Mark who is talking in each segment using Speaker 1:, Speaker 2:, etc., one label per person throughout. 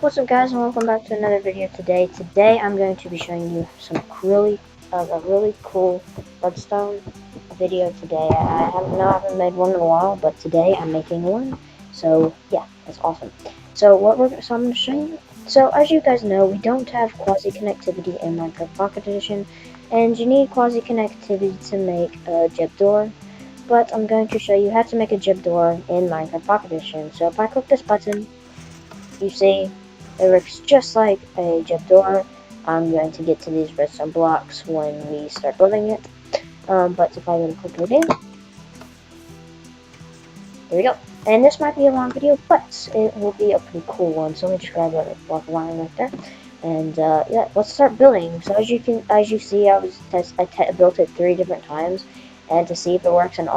Speaker 1: What's up, guys, and welcome back to another video today. Today I'm going to be showing you some a really cool redstone video today. I haven't made one in a while, but today I'm making one. So yeah, that's awesome. So I'm going to show you. So as you guys know, we don't have quasi connectivity in Minecraft Pocket Edition, and you need quasi connectivity to make a gem door. But I'm going to show you how to make a gem door in Minecraft Pocket Edition. So if I click this button, you see, it works just like a gem door. I'm going to get to these redstone blocks when we start building it. But if I go to click it in, there we go. And this might be a long video, but it will be a pretty cool one. So let me just grab a block of iron right there. And yeah, let's start building. So as you see, I built it 3 different times, and to see if it works in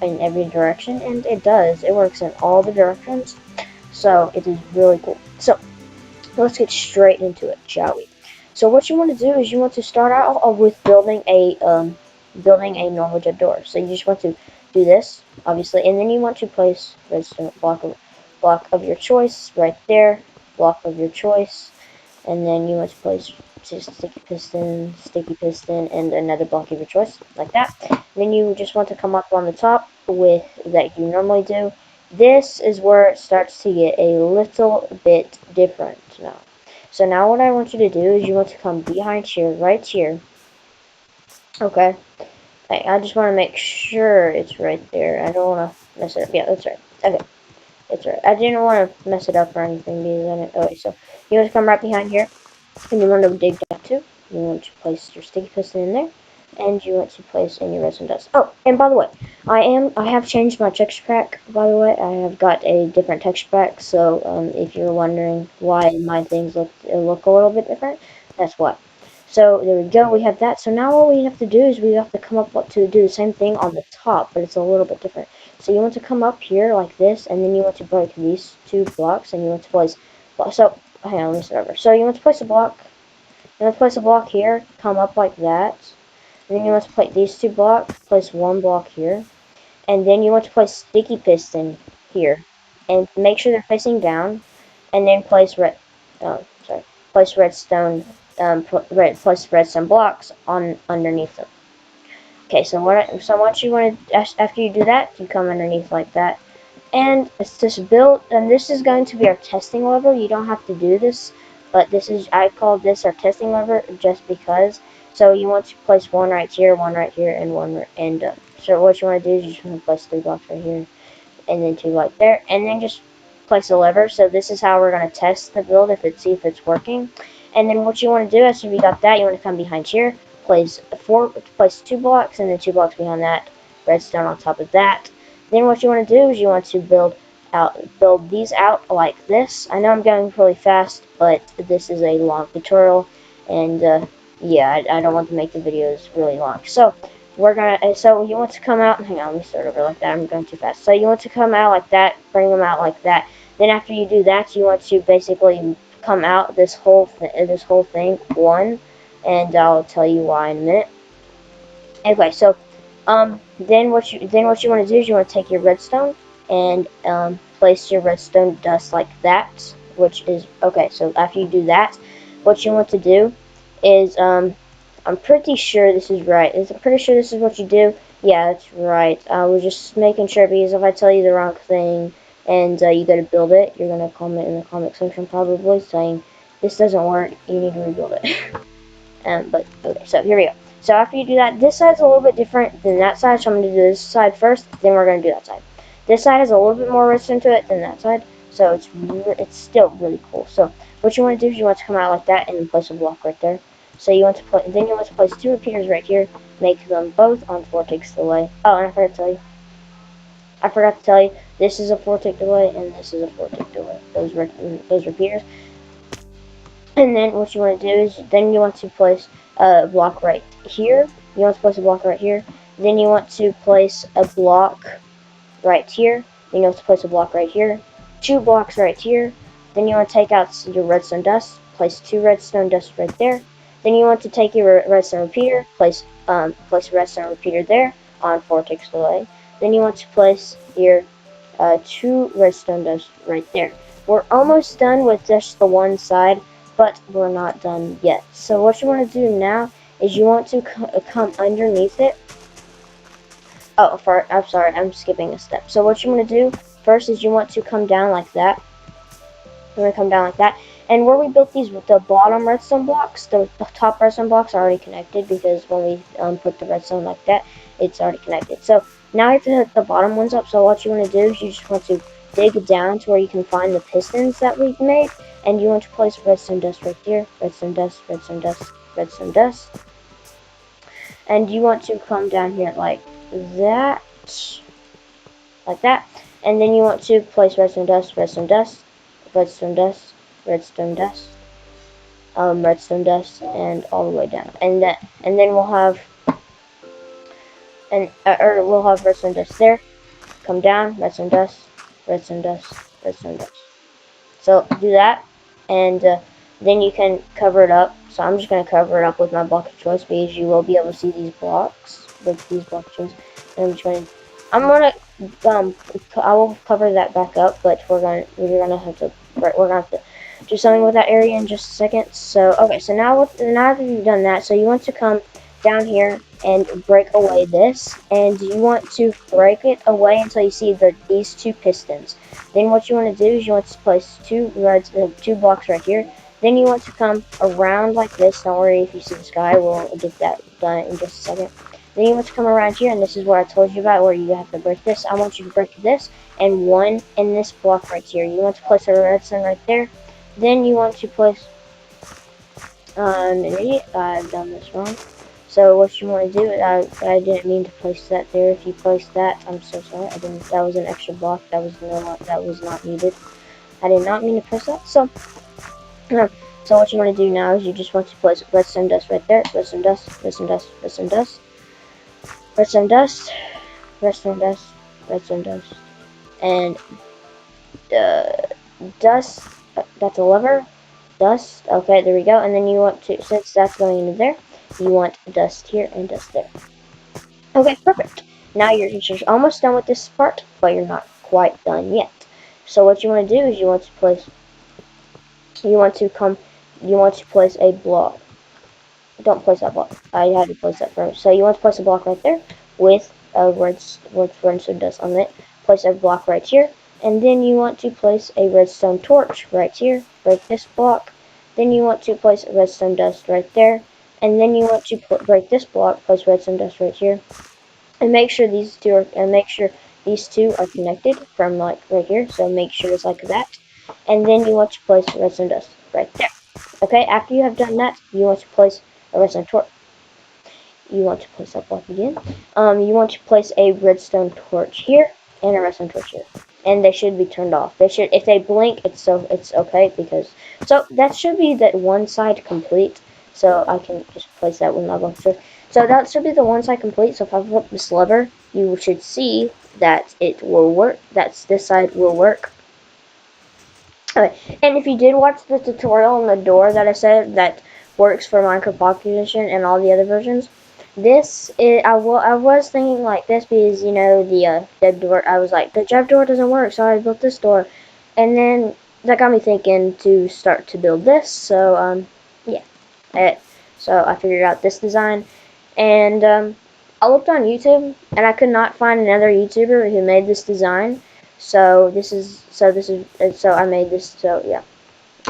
Speaker 1: every direction, and it does. It works in all the directions. So it is really cool. So let's get straight into it, shall we? So what you want to do is you want to start out with building a normal gem door. So you just want to do this, obviously, and then you want to place redstone block of your choice right there, block of your choice, and then you want to place just sticky piston, and another block of your choice, like that. Then you just want to come up on the top with that you normally do. This is where it starts to get a little bit different now. So now what I want you to do is you want to come behind here, right here. Okay. I just want to make sure it's right there. I don't want to mess it up. Yeah, that's right. Okay. That's right. I didn't want to mess it up or anything because I didn't. Okay, so you want to come right behind here. And you want to dig down too. You want to place your sticky piston in there, and you want to place in your resin dust. Oh, and by the way, I have changed my texture pack. By the way, I have got a different texture pack. So if you're wondering why my things look a little bit different, that's why. So there we go. We have that. So now all we have to do is we have to come up to do the same thing on the top, but it's a little bit different. So you want to come up here like this, and then you want to break these 2 blocks, and you want to place. So hang on, let me start over. So you want to place a block. You want to place a block here, come up like that. And then you want to place these 2 blocks, place 1 block here. And then you want to place sticky piston here. And make sure they're facing down. And then place place redstone, place redstone blocks on underneath them. Okay, so once you want to, after you do that, you come underneath like that. And it's just built, and this is going to be our testing level. You don't have to do this, but I call this our testing level just because. So you want to place one right here, and so what you want to do is you just want to place 3 blocks right here, and then 2 right there, and then just place a lever. So this is how we're going to test the build, see if it's working. And then what you want to do after you got that, you want to come behind here, place 2 blocks, and then 2 blocks behind that, redstone on top of that. Then what you want to do is you want to build these out like this. I know I'm going really fast, but this is a long tutorial, and yeah, I don't want to make the videos really long. So so you want to come out, hang on, let me start over like that, I'm going too fast. So you want to come out like that, bring them out like that. Then after you do that, you want to basically come out this whole thing one, and I'll tell you why in a minute. Anyway, so then what you want to do is you want to take your redstone and place your redstone dust like that, which is okay. So after you do that, what you want to do is I'm pretty sure this is right. I'm pretty sure this is what you do. Yeah, that's right. I was just making sure, because if I tell you the wrong thing and you got to build it, you're gonna comment in the comment section probably saying this doesn't work. You need to rebuild it. But okay, so here we go. So after you do that, this side's a little bit different than that side, so I'm going to do this side first, then we're going to do that side. This side has a little bit more redstone to it than that side, so it's still really cool. So what you want to do is you want to come out like that and then place a block right there. So you want to then you want to place 2 repeaters right here, make them both on 4 ticks delay. Oh, and I forgot to tell you, this is a 4 tick delay and this is a 4 tick delay. Those repeaters. And then what you want to do is then you want to place a block right here. You want to place a block right here. Then you want to place a block right here. Then you want to place a block right here. 2 blocks right here. Then you want to take out your redstone dust. Place 2 redstone dust right there. Then you want to take your redstone repeater. Place a redstone repeater there on 4 ticks delay. Then you want to place your 2 redstone dust right there. we're almost done with just the one side, but we're not done yet. So what you want to do now is you want to come underneath it. Oh, I'm sorry, I'm skipping a step. So what you want to do first is you want to come down like that. You want to come down like that. And where we built these, the bottom redstone blocks, the top redstone blocks are already connected because when we put the redstone like that, it's already connected. So now you have to hook the bottom ones up. So what you want to do is you just want to dig down to where you can find the pistons that we've made. And you want to place redstone dust right here. Redstone dust, redstone dust, redstone dust. And you want to come down here like that. Like that. And then you want to place redstone dust, redstone dust, redstone dust, redstone dust, redstone dust, and all the way down. And then we'll have or we'll have redstone dust there. Come down, redstone dust, redstone dust, redstone dust. So do that, and then you can cover it up. So I'm just gonna cover it up with my block of choice because you will be able to see these blocks, with these block of choice. And I'm gonna I will cover that back up, but we're gonna have to do something with that area in just a second. So okay, so now that you've done that, so you want to come down here and break away this, and you want to break it away until you see these two pistons. Then what you want to do is you want to place two blocks right here. Then you want to come around like this. Don't worry if you see the sky, we'll get that done in just a second. Then you want to come around here, and this is what I told you about, where you have to break this. I want you to break this and one in this block right here. You want to place a redstone right there. Then you want to place an idiot. I've done this wrong. So what you want to do, I didn't mean to place that there. If you place that, I'm so sorry. I didn't. That was an extra block. That was not needed. I did not mean to press that. So what you want to do now is you just want to place redstone dust right there. Redstone dust, redstone dust, redstone dust, redstone dust, redstone dust, redstone dust, and dust. That's a lever. Dust. Okay, there we go. And then you want to, since that's going into there, you want dust here and dust there. Okay, perfect. Now you're almost done with this part, but you're not quite done yet. So what you want to do is you want to place a block. Don't place that block. I had to place that first. So you want to place a block right there with redstone dust on it. Place a block right here, and then you want to place a redstone torch right here. Break this block. Then you want to place redstone dust right there, and then you want to break this block. Place redstone dust right here, and make sure these two are connected from like right here. So make sure it's like that, and then you want to place redstone dust right there. Okay, after you have done that, you want to place a redstone torch. You want to place that block again. You want to place a redstone torch here and a redstone torch here, and they should be turned off. They should, if they blink, it's okay because that should be that one side complete. So I can just place that with my block of choice. So that should be the one side complete. So if I flip this lever, you should see that it will work. This side will work. Okay, and if you did watch the tutorial on the door that I said that works for Minecraft Pocket Edition and all the other versions, I was thinking like this because the door, I was like, the Jeff door doesn't work, so I built this door, and then that got me thinking to start to build this. So yeah, so I figured out this design, and I looked on YouTube and I could not find another YouTuber who made this design. So I made this. So yeah,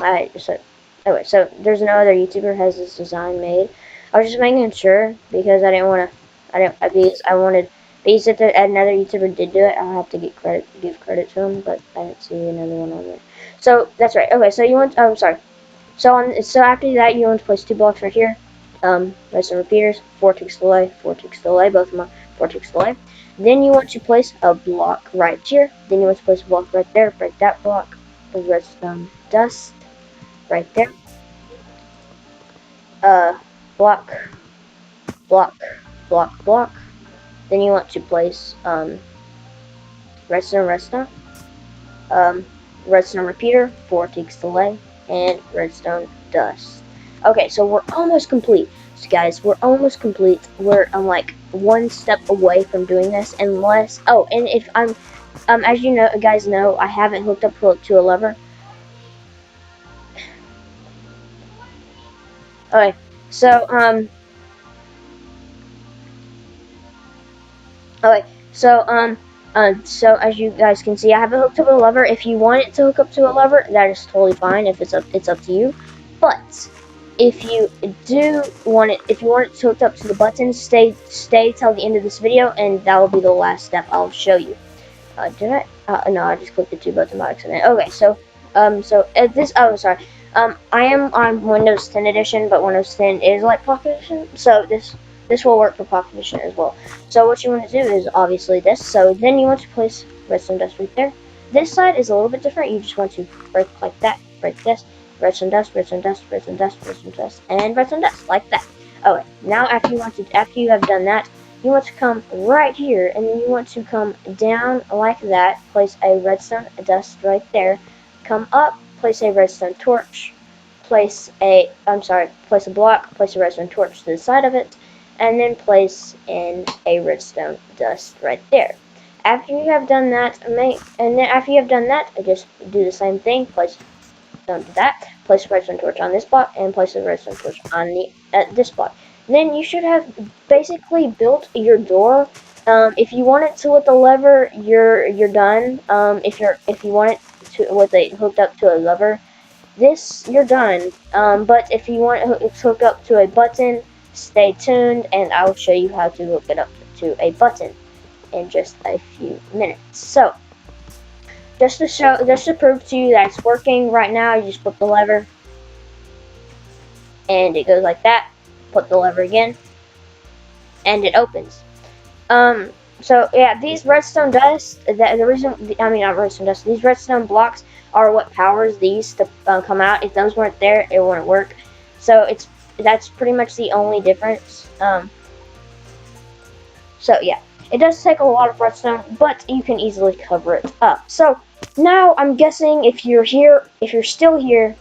Speaker 1: anyway, so there's no other YouTuber who has this design made. I was just making sure because I didn't want to. Because I wanted. Because if another YouTuber did do it, I'll have to give credit to him. But I didn't see another one on there. So that's right. Okay, so you want. Oh, sorry. So after that, you want to place two blocks right here. Redstone repeaters, 4 ticks delay, 4 ticks delay, both of them 4 ticks delay. Then you want to place a block right here. Then you want to place a block right there. Break that block. The redstone dust right there. Block, block, block, block. Then you want to place redstone, redstone repeater, 4 ticks delay, and redstone dust. Okay, so we're almost complete. So guys, we're almost complete. We're like one step away from doing this, unless and if I'm as you guys know, I haven't hooked up to a lever. Okay, so okay, so so as you guys can see, I have it hooked up to a lever. If you want it to hook up to a lever, that is totally fine. If it's up to you. But if you if you want it to hook up to the button, stay till the end of this video, and that will be the last step I'll show you. Did I? No, I just clicked the two button by accident. Okay, so at this, oh, sorry. I am on Windows 10 edition, but Windows 10 is like Pocket Edition, so this will work for Pocket Edition as well. So what you want to do is obviously this. So then you want to place redstone dust right there. This side is a little bit different. You just want to break like that, break this, redstone dust, redstone dust, redstone dust, redstone dust, and redstone dust like that. Okay, now after you have done that, you want to come right here, and then you want to come down like that, place a redstone dust right there, come up, place a redstone torch, place a block, place a redstone torch to the side of it, and then place in a redstone dust right there. After you have done that, just do the same thing, place don't do that. Place a redstone torch on this block and place a redstone torch on this block. Then you should have basically built your door. If you want it to with the lever, you're done. If you want it to with a hooked up to a lever, you're done. But if you want it hooked up to a button, stay tuned, and I'll show you how to hook it up to a button in just a few minutes. So just to prove to you that it's working right now, you just put the lever, and it goes like that. Put the lever again, and it opens. So yeah, these redstone dust, not redstone dust, these redstone blocks are what powers these to come out. If those weren't there, it wouldn't work. So that's pretty much the only difference. So yeah, it does take a lot of redstone, but you can easily cover it up. So now I'm guessing if you're still here,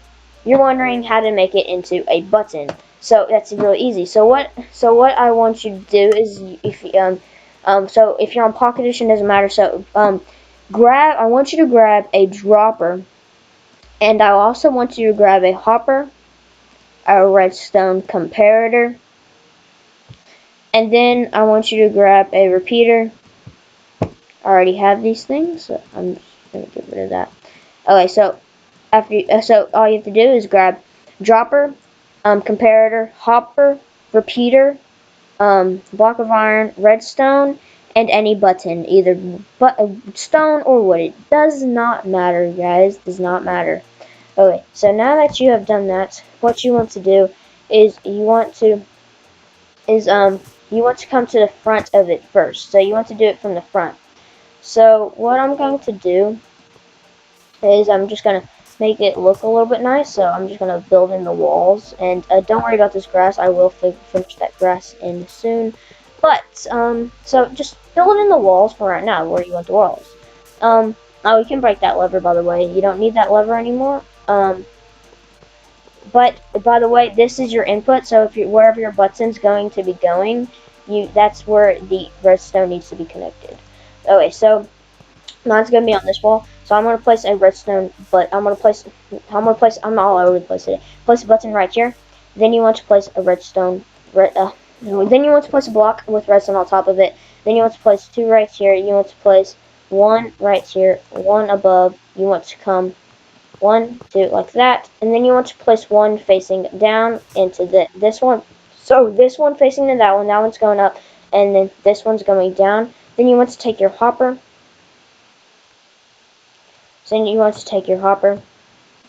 Speaker 1: you're wondering how to make it into a button. So that's really easy. So what I want you to do is so if you're on Pocket Edition, doesn't matter. So I want you to grab a dropper, and I also want you to grab a hopper, a redstone comparator, and then I want you to grab a repeater. I already have these things, so I'm just gonna get rid of that. Okay, so so all you have to do is grab dropper, comparator, hopper, repeater, block of iron, redstone, and any button, either stone or wood. It does not matter, guys. Does not matter. Okay, so now that you have done that, what you want to do is you want to come to the front of it first. So you want to do it from the front. So what I'm going to do is I'm just going to make it look a little bit nice. So I'm just going to build in the walls. And don't worry about this grass. I will finish that grass in soon. But, so just build in the walls for right now, where you want the walls. Oh, you can break that lever, by the way. You don't need that lever anymore. But by the way, this is your input, so if wherever your button's going to be going, that's where the redstone needs to be connected. Okay, so mine's gonna be on this wall, so I'm gonna place a redstone, but I'm all over the place today. Place a button right here. Then you want to place a redstone. Then you want to place a block with redstone on top of it. Then you want to place two right here. You want to place one right here, one above. You want to come 1, 2, like that, and then you want to place one facing down into this one. So this one facing to that one's going up, and then this one's going down. Then you want to take your hopper.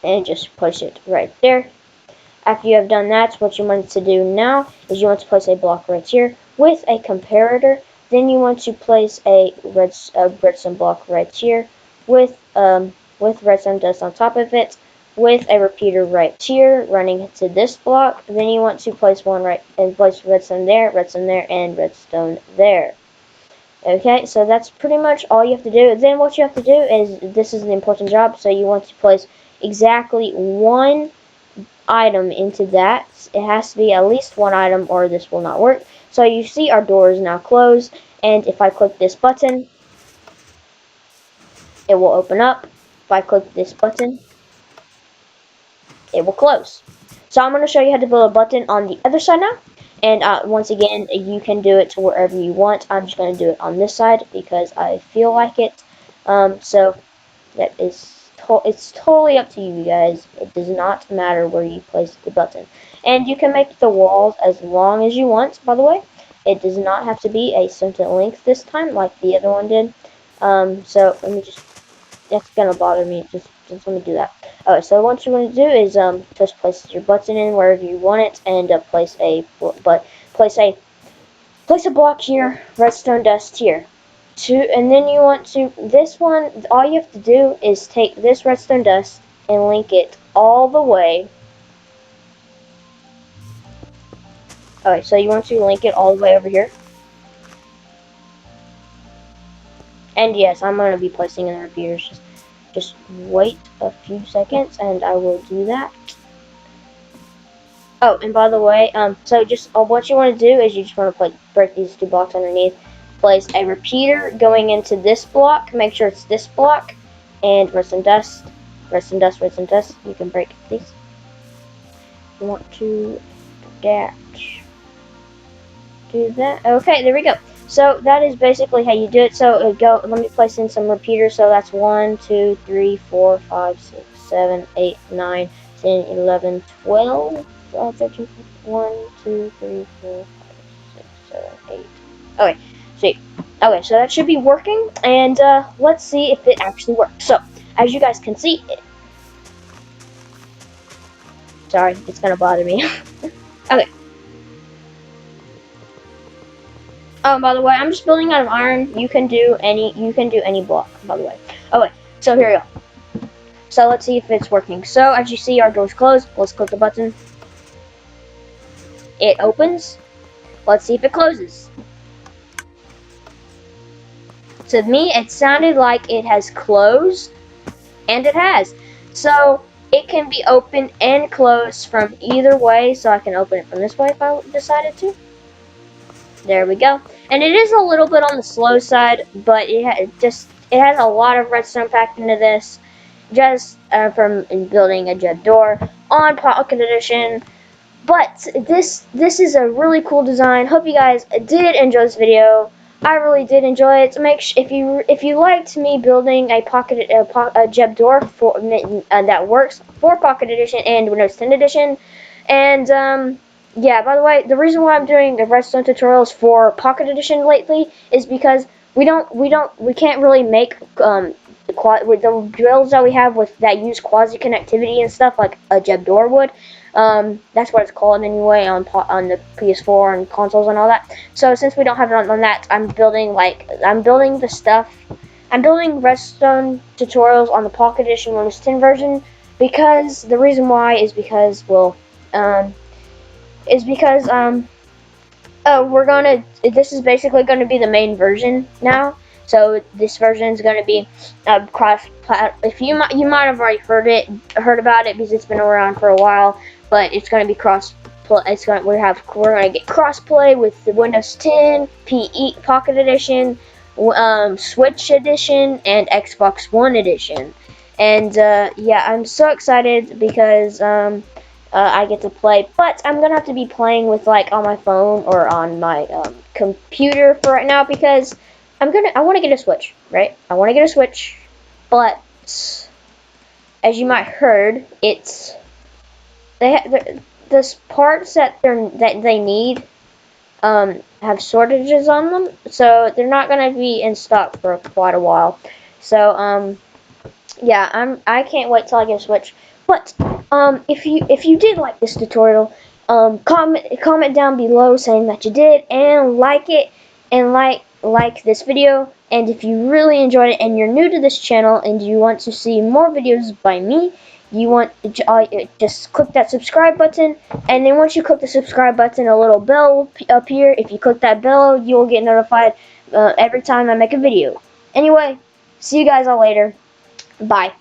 Speaker 1: And just push it right there. After you have done that, what you want to do now is you want to place a block right here with a comparator. Then you want to place a redstone block right here with redstone dust on top of it, with a repeater right here running to this block. Then you want to place place redstone there, and redstone there. Okay, so that's pretty much all you have to do. Then what you have to do is, this is the important job, so you want to place exactly one item into that. It has to be at least one item or this will not work. So you see our door is now closed, and if I click this button, it will open up. If I click this button, it will close. So I'm going to show you how to build a button on the other side now. And once again, you can do it to wherever you want. I'm just going to do it on this side because I feel like it. So that is it's totally up to you guys. It does not matter where you place the button. And you can make the walls as long as you want, by the way. It does not have to be a certain length this time like the other one did. So let me just, that's gonna bother me. Just let me do that. Alright, so what you want to do is just place your button in wherever you want it, and place a block here, redstone dust here. And then you want to, this one, all you have to do is take this redstone dust and link it all the way. Alright, so you want to link it all the way over here. And yes, I'm going to be placing in the repeaters. Just wait a few seconds and I will do that. Oh, and by the way, so just what you want to do is you just want to break these 2 blocks underneath. Place a repeater going into this block. Make sure it's this block. And redstone dust, redstone dust, redstone dust. You can break these. You want to do that. Okay, there we go. So that is basically how you do it. So let me place in some repeaters. So that's 1, 2, 3, 4, 5, 6, 7, 8, 9, 10, 11, 12. 13, 1, 2, 3, 4, 5, 6, 7, 8. Okay, sweet. Okay, so that should be working, and let's see if it actually works. So, as you guys can see, sorry, it's gonna bother me. Okay. Oh, by the way, I'm just building out of iron. You can do any block, by the way. Okay, so here we go. So let's see if it's working. So as you see, our door's closed. Let's click the button. It opens. Let's see if it closes. To me, it sounded like it has closed, and it has. So it can be opened and closed from either way. So I can open it from this way if I decided to. There we go. And it is a little bit on the slow side, but it has a lot of redstone packed into this, just from building a jet door on Pocket Edition. But this is a really cool design. Hope you guys did enjoy this video. I really did enjoy it. If you liked me building a jet door for that works for Pocket Edition and Windows 10 Edition, and yeah, by the way, the reason why I'm doing the redstone tutorials for Pocket Edition lately is because we can't really make the drills that we have that use quasi connectivity and stuff like a jet door would. That's what it's called anyway on the PS4 and consoles and all that. So since we don't have it on that, I'm building redstone tutorials on the Pocket Edition Windows 10 version, because the reason why is because this is basically gonna be the main version now. So this version is going to be if you might have already heard about it because it's been around for a while, but it's going to be we're going to get crossplay with the Windows 10, PE Pocket Edition, Switch Edition, and Xbox One Edition. And yeah, I'm so excited because I get to play, but I'm gonna have to be playing with on my phone or on my computer for right now because I want to get a Switch, right? I want to get a Switch, but as you might heard, the parts that they need have shortages on them, so they're not gonna be in stock for quite a while. So yeah, I can't wait till I get a Switch. But if you did like this tutorial, comment down below saying that you did and like it and like this video. And if you really enjoyed it and you're new to this channel and you want to see more videos by me, just click that subscribe button, and then once you click the subscribe button, a little bell will appear. If you click that bell, you will get notified every time I make a video. Anyway, see you guys all later. Bye.